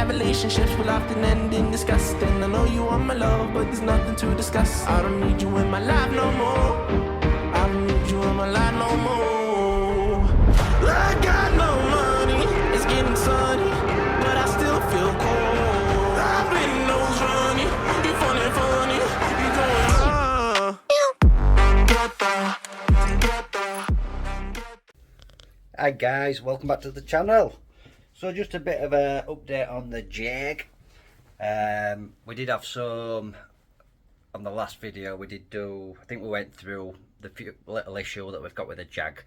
bad relationships will often end in disgust. And I know you want my love, but there's nothing to discuss. I don't need you in my life no more. I don't need you in my life no more. I got no money, it's getting sunny, but I still feel cold. I've been nose running, you funny, you going Hi guys, welcome back to the channel. So just a bit of a update on the Jag. We did have some on the last video. We did do, I think we went through the few little issue that we've got with the Jag.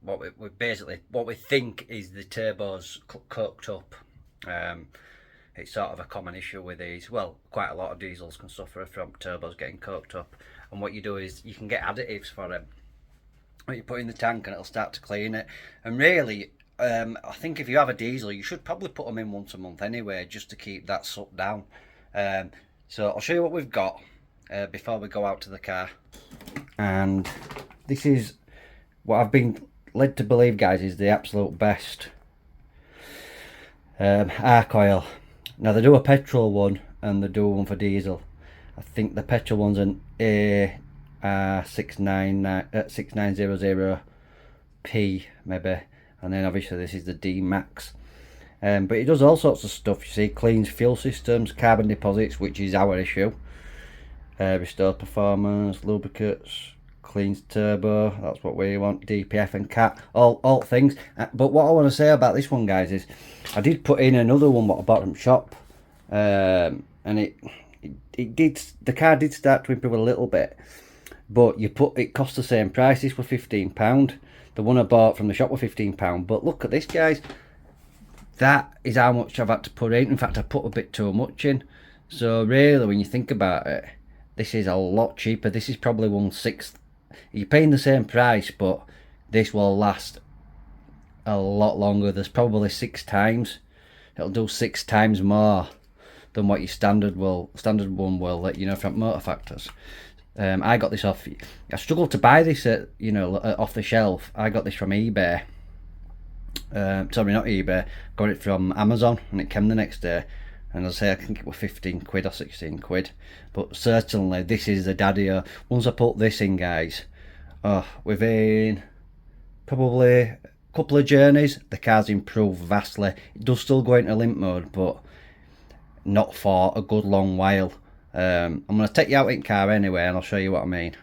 What we think is the turbo's coked up. It's sort of a common issue with these. Well, quite a lot of diesels can suffer from turbos getting coked up, and what you do is you can get additives for them. What you put in the tank and it'll start to clean it. And really, I think if you have a diesel, you should probably put them in once a month anyway, just to keep that sucked down. So I'll show you what we've got before we go out to the car. And this is what I've been led to believe, guys, is the absolute best arc oil. Now they do a petrol one and they do one for diesel. I think the petrol one's an A6900P maybe, and then obviously this is the D Max. But it does all sorts of stuff. You see, cleans fuel systems, carbon deposits, which is our issue, restores performance, lubricates, cleans turbo, that's what we want, DPF and cat, all things. But what I want to say about this one, guys, is I did put in another one what I bought from shop, and it did, the car did start to improve a little bit, but it cost the same price. This was £15. The one I bought from the shop was £15. But look at this, guys, that is how much I've had to put in. In fact, I put a bit too much in. So really, when you think about it, this is a lot cheaper. This is probably 1/6. You're paying the same price, but this will last a lot longer. There's probably 6 times. It'll do 6 times more than what your standard one will, let you know, from Motor Factors. I got this off, I struggled to buy this at, off the shelf. I got this from eBay. Sorry, not eBay, got it from Amazon, and it came the next day. And I say, I think it was 15 quid or 16 quid. But certainly this is the daddy. Once I put this in, guys, within probably a couple of journeys, the car's improved vastly. It does still go into limp mode, but not for a good long while. I'm going to take you out in car anyway, and I'll show you what I mean.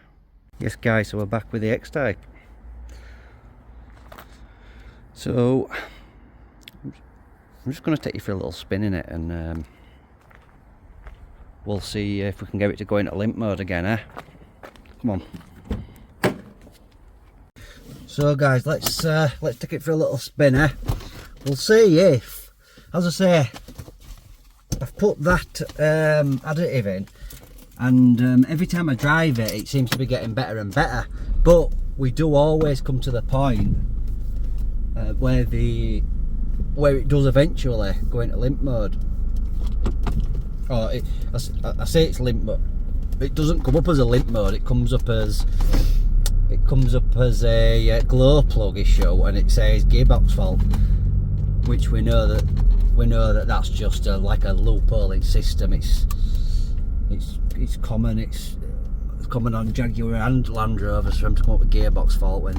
Yes, guys, so we're back with the X-Type. So I'm just going to take you for a little spin in it, and we'll see if we can get it to go into limp mode again, eh? Come on. So guys, let's take it for a little spin, eh? We'll see if, as I say, I've put that additive in, and every time I drive it, it seems to be getting better and better. But we do always come to the point where it does eventually go into limp mode. I say it's limp mode. It doesn't come up as a limp mode. It comes up as a glow plug issue, and it says gearbox fault, which we know that that's just like a loopholing system. It's common. It's common on Jaguar and Land Rovers for them to come up with gearbox fault when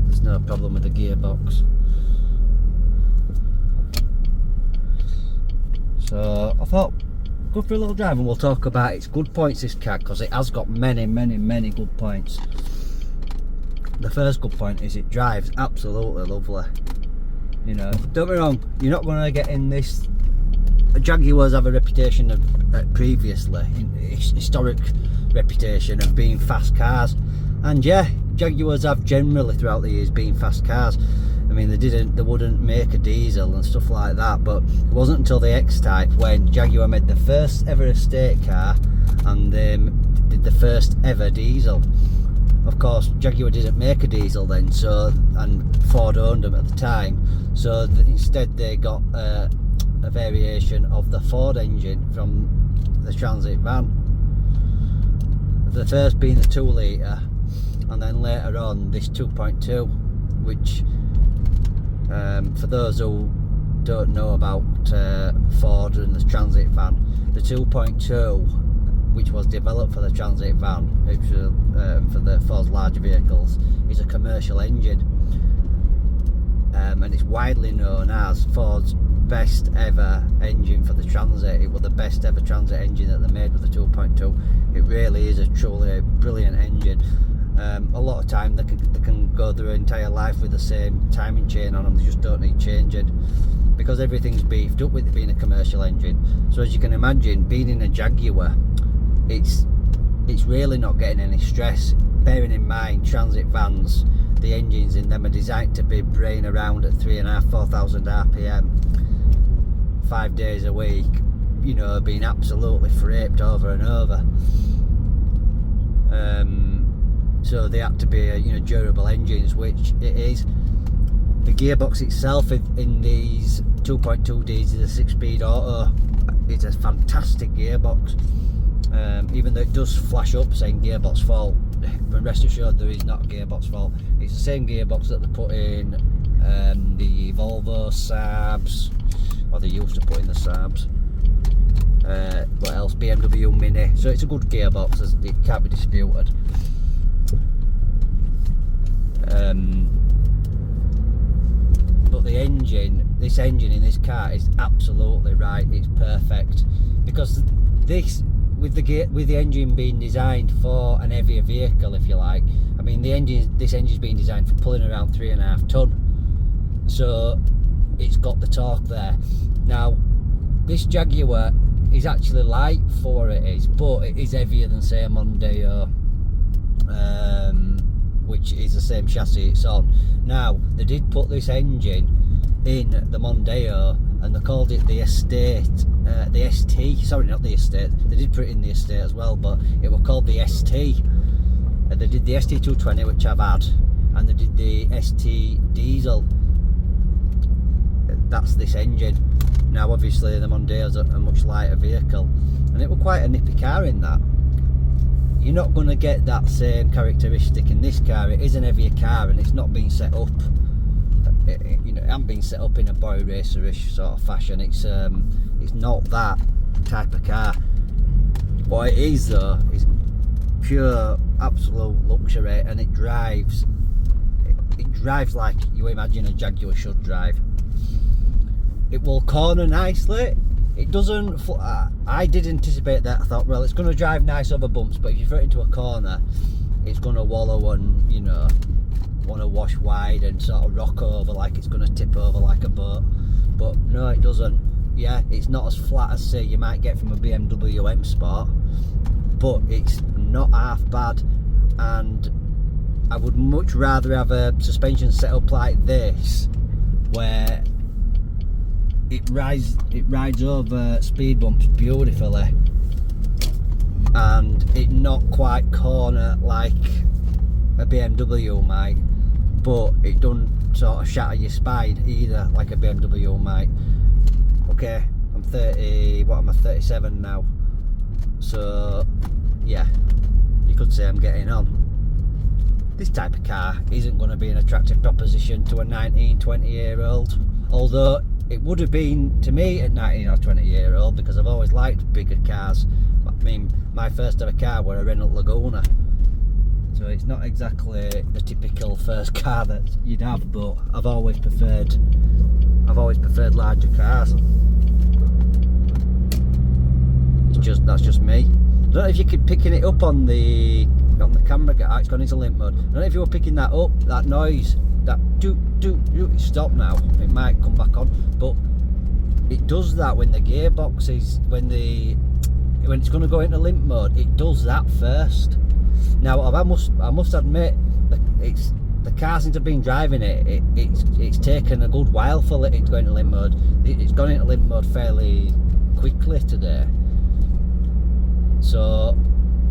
there's no problem with the gearbox. So I thought, go for a little drive and we'll talk about its good points, this car, because it has got many good points. The first good point is it drives absolutely lovely. Don't be wrong, you're not going to get in this. Jaguars have a reputation of previously, historic reputation of being fast cars, and yeah, Jaguars have generally throughout the years been fast cars. I mean, they wouldn't make a diesel and stuff like that, but it wasn't until the X-Type when Jaguar made the first ever estate car and did the first ever diesel. Of course, Jaguar didn't make a diesel then, and Ford owned them at the time, so instead they got a variation of the Ford engine from the Transit van. The first being the 2 litre, and then later on this 2.2, which for those who don't know about Ford and the Transit van, the 2.2, which was developed for the Transit van, for the Ford's larger vehicles, is a commercial engine, and it's widely known as Ford's best ever engine for the Transit. It was the best ever Transit engine that they made with the 2.2. It really is a truly brilliant engine. A lot of time they can go their entire life with the same timing chain on them. They just don't need changing because everything's beefed up with it being a commercial engine. So as you can imagine, being in a Jaguar, it's really not getting any stress. Bearing in mind, Transit vans, the engines in them are designed to be braying around at 3,500–4,000 RPM 5 days a week, you know, being absolutely fraped over and over. So they have to be, you know, durable engines, which it is. The gearbox itself in these 2.2Ds is a 6-speed auto. It's a fantastic gearbox. Even though it does flash up saying gearbox fault, but rest assured there is not a gearbox fault. It's the same gearbox that they put in the Volvo Saabs, or they used to put in the Saabs. What else? BMW Mini. So it's a good gearbox, it can't be disputed. But the engine, this engine in this car is absolutely right. It's perfect because this, with the engine being designed for an heavier vehicle, if you like. I mean, this engine's been designed for pulling around 3.5 ton, so it's got the torque there. Now, this Jaguar is actually light for it is, but it is heavier than say a Mondeo, which is the same chassis it's on. Now, they did put this engine in the Mondeo and they called it the Estate, the ST, sorry, not the Estate, they did put it in the Estate as well, but it was called the ST. They did the ST220, which I've had, and they did the ST Diesel. That's this engine. Now obviously the Mondeo's a much lighter vehicle, and it was quite a nippy car in that. You're not going to get that same characteristic in this car. It is an heavier car and it's not been set up, you know, it hasn't been set up in a boy racerish sort of fashion. It's not that type of car. What it is though is pure absolute luxury, and it drives like you imagine a Jaguar should drive. It will corner nicely. It doesn't. I did anticipate that. I thought, well, it's going to drive nice over bumps, but if you throw it into a corner, it's going to wallow and, you know, want to wash wide and sort of rock over like it's going to tip over like a boat. But no, it doesn't. Yeah, it's not as flat as say you might get from a BMW M Sport, but it's not half bad. And I would much rather have a suspension set up like this, where it rides over speed bumps beautifully, and it not quite corner like a BMW might, but it don't sort of shatter your spine either like a BMW might. Okay, I'm 30, what am I, 37 now, so yeah, you could say I'm getting on. This type of car isn't going to be an attractive proposition to a 19-20-year-old, although it would have been to me at 19 or 20-year-old, because I've always liked bigger cars. I mean, my first ever car were a Renault Laguna, so it's not exactly the typical first car that you'd have, but I've always preferred larger cars. That's just me. I don't know if you could picking it up on the camera. It's gone into limp mode. I don't know if you were picking that up, that noise, that doot doot doot. It's stopped now. It might come back on, but it does that when the gearbox is when it's going to go into limp mode. It does that first. Now I must admit that the car since I've been driving it's taken a good while for it to go into limp mode. It's gone into limp mode fairly quickly today. So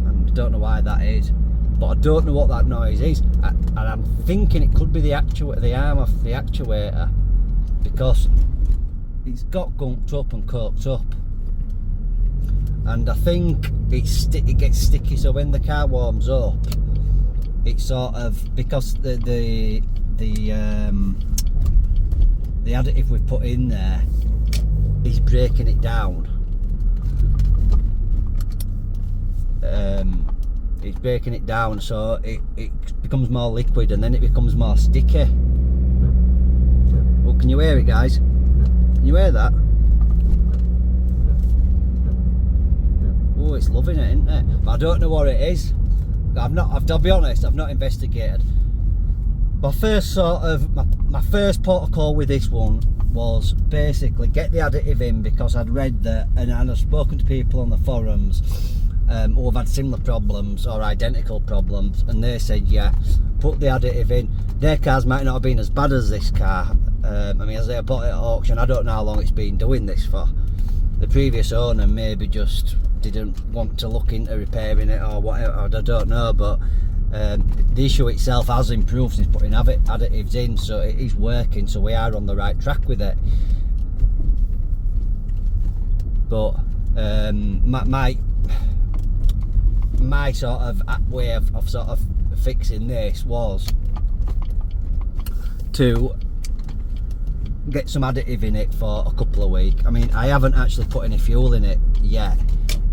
I don't know why that is, but I don't know what that noise is, and I'm thinking it could be the arm of the actuator, because it's got gunked up and coked up, and I think it gets sticky. So when the car warms up, it sort of, because the the additive we've put in there is breaking it down. It's breaking it down, so it becomes more liquid, and then it becomes more sticky. Oh, can you hear it, guys? Can you hear that? Oh, it's loving it, isn't it? But I don't know what it is. I'll be honest, I've not investigated. My first my first protocol with this one was basically get the additive in, because I'd read that, and I've spoken to people on the forums who have had similar problems or identical problems, and they said, yeah, put the additive in. Their cars might not have been as bad as this car. I mean, as I bought it at auction, I don't know how long it's been doing this for. The previous owner maybe just didn't want to look into repairing it or whatever, I don't know, but the issue itself has improved since putting additives in, so it is working, so we are on the right track with it. But my sort of way of sort of fixing this was to get some additive in it for a couple of weeks. I mean, I haven't actually put any fuel in it yet.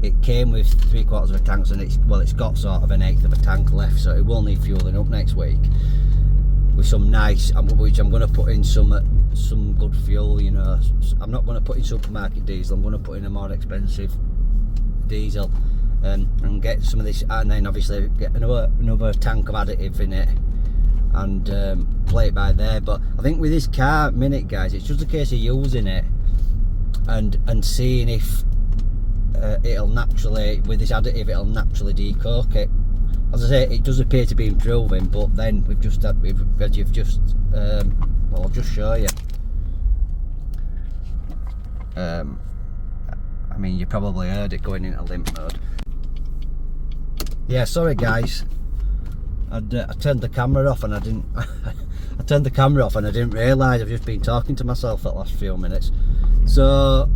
It came with 3/4 of a tank, and it's got sort of 1/8 of a tank left, so it will need fueling up next week with some nice, which I'm going to put in some good fuel. You know, I'm not going to put in supermarket diesel. I'm going to put in a more expensive diesel, and get some of this, and then obviously get another tank of additive in it, and play it by there. But I think with this car minute, guys, it's just a case of using it and seeing if it'll naturally, with this additive, it'll naturally decoke it. As I say, it does appear to be improving, but then well, I'll just show you. I mean, you probably heard it going into limp mode. Yeah, sorry guys, I turned the camera off and I didn't I turned the camera off and I didn't realise I've just been talking to myself for the last few minutes. So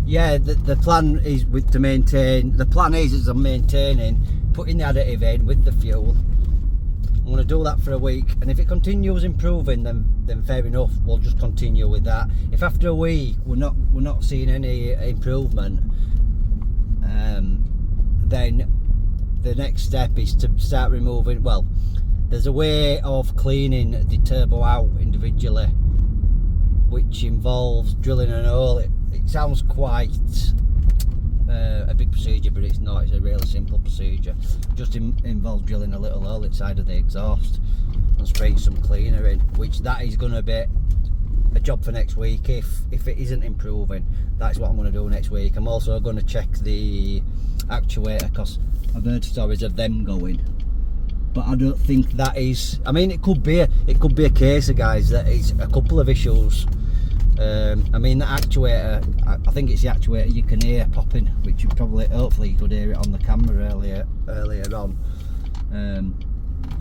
yeah, the plan is to maintain, I'm maintaining, putting the additive in with the fuel. I'm going to do that for a week, and if it continues improving, then fair enough, we'll just continue with that. If after a week we're not seeing any improvement, then the next step is to start removing, well, there's a way of cleaning the turbo out individually, which involves drilling a hole. It sounds quite a big procedure, but it's not. It's a really simple procedure. Just involves drilling a little hole inside of the exhaust and spraying some cleaner in, which that is going to be a job for next week. If it isn't improving, that's what I'm going to do next week. I'm also going to check the actuator, because I've heard stories of them going, but I don't think that is, I mean, it could be a case, guys, that it's a couple of issues. I mean, the actuator, I think it's the actuator you can hear popping, which you hopefully you could hear it on the camera earlier on. You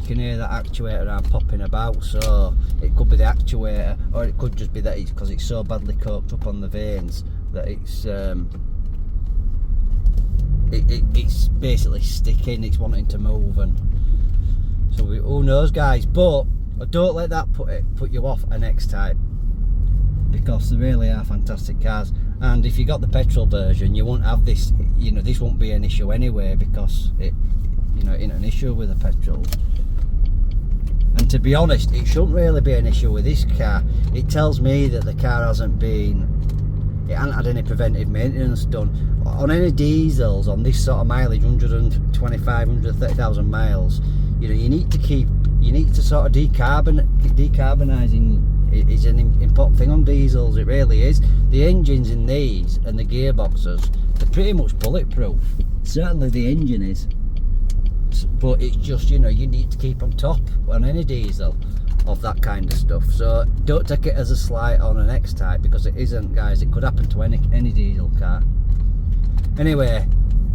can hear that actuator arm popping about, so it could be the actuator, or it could just be that it's because it's so badly coked up on the vanes that it's basically sticking, it's wanting to move, and so who knows, guys. But don't let that put you off an X-Type, because they really are fantastic cars. And if you got the petrol version, you won't have this, you know, this won't be an issue anyway, because it isn't an issue with the petrol. And to be honest, it shouldn't really be an issue with this car. It tells me that the car hasn't had any preventive maintenance done. On any diesels on this sort of mileage, 125, 130,000 miles, you need to sort of decarbonising is an important thing on diesels. It really is. The engines in these and the gearboxes, they're pretty much bulletproof. Certainly the engine is, but it's just, you need to keep on top on any diesel of that kind of stuff. So don't take it as a slight on an X-Type, because it isn't, guys. It could happen to any diesel car. Anyway,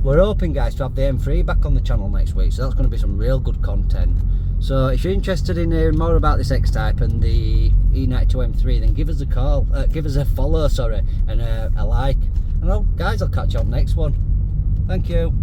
we're hoping, guys, to have the M3 back on the channel next week, so that's going to be some real good content. So if you're interested in hearing more about this X-Type and the E92 M3, then give us a call, give us a follow, and a like. And guys, I'll catch you on the next one. Thank you.